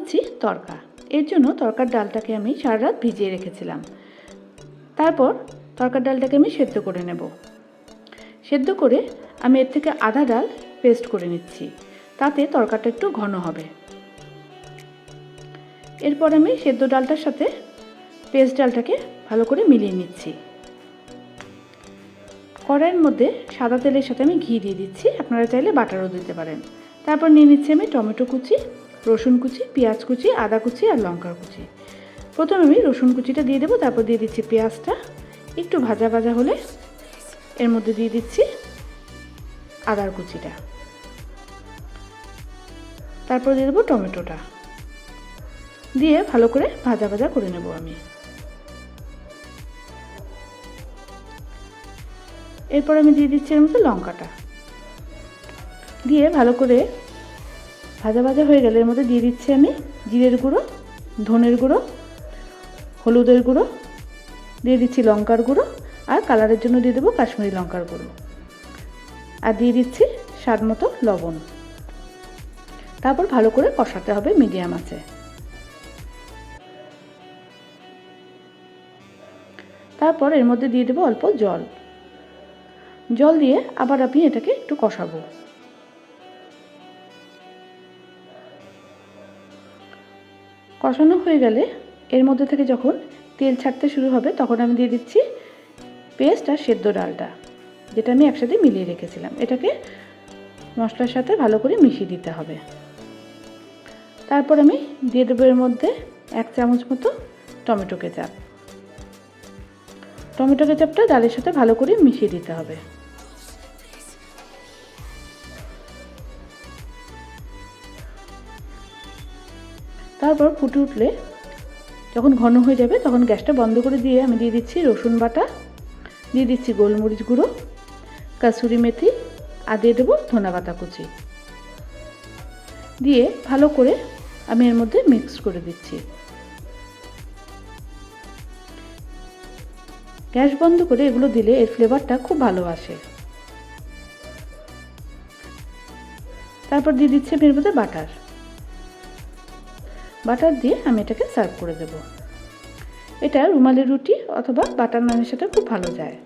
বানাচ্ছি তড়কা। এর জন্য তড়কার ডালটাকে আমি সারা রাত ভিজিয়ে রেখেছিলাম। তারপর তড়কার ডালটাকে আমি সেদ্ধ করে নেব। সেদ্ধ করে আমি এর থেকে আধা ডাল পেস্ট করে নিচ্ছি, তাতে তড়কাটা একটু ঘন হবে। এরপর আমি সেদ্ধ ডালটার সাথে পেস্ট ডালটাকে ভালো করে মিলিয়ে নিচ্ছি। কড়াইয়ের মধ্যে সাদা তেলের সাথে আমি ঘি দিয়ে দিচ্ছি, আপনারা চাইলে বাটারও দিতে পারেন। তারপর নিয়ে নিচ্ছি আমি টমেটো কুচি, রসুন কুচি, পেঁয়াজ কুচি, আদা কুচি আর লঙ্কার কুচি। প্রথমে আমি রসুন কুচিটা দিয়ে দেবো, তারপর দিয়ে দিচ্ছি পেঁয়াজটা। একটু ভাজা ভাজা হলে এর মধ্যে দিয়ে দিচ্ছি আদার কুচিটা, তারপর দিয়ে দেবো টমেটোটা, দিয়ে ভালো করে ভাজা ভাজা করে নেব আমি। এরপর আমি দিয়ে দিচ্ছি এর মধ্যে লঙ্কাটা, দিয়ে ভালো করে ভাজা ভাজা হয়ে গেলে এর মধ্যে দিয়ে দিচ্ছি আমি জিরের গুঁড়ো, ধনের গুঁড়ো, হলুদের গুঁড়ো, দিয়ে দিচ্ছি লঙ্কার গুঁড়ো, আর কালারের জন্য দিয়ে দেবো কাশ্মীরি লঙ্কার গুঁড়ো, আর দিয়ে দিচ্ছি স্বাদ মতো লবণ। তারপর ভালো করে কষাতে হবে মিডিয়াম আঁচে। তারপর এর মধ্যে দিয়ে দেবো অল্প জল। জল দিয়ে আবার আমি এটাকে একটু কষাবো। কষানো হয়ে গেলে এর মধ্যে থেকে যখন তেল ছাড়তে শুরু হবে তখন আমি দিয়ে দিচ্ছি পেস্ট আর সেদ্ধ ডালটা, যেটা আমি একসাথে মিলিয়ে রেখেছিলাম। এটাকে মশলার সাথে ভালো করে মিশিয়ে দিতে হবে। তারপর আমি দিয়ে দেবো এর মধ্যে 1 চামচ মতো টমেটো কেচাপ। টমেটো কেচাপটা ডালের সাথে ভালো করে মিশিয়ে দিতে হবে। তারপর ফুটে উঠলে যখন ঘন হয়ে যাবে তখন গ্যাসটা বন্ধ করে দিয়ে আমি দিয়ে দিচ্ছি রসুন বাটা, দিয়ে দিচ্ছি গোলমরিচ গুঁড়ো, কাসুরি মেথি, আর দিয়ে দেবো ধনে পাতা কুচি, দিয়ে ভালো করে আমি এর মধ্যে মিক্স করে দিচ্ছি। গ্যাস বন্ধ করে এগুলো দিলে এর ফ্লেভারটা খুব ভালো আসে। তারপর দিয়ে দিচ্ছি এর মধ্যে বাটার দিয়ে আমি এটাকে সার্ভ করে দেব। এটা রুমালি রুটি অথবা বাটার নানের সাথে খুব ভালো যায়।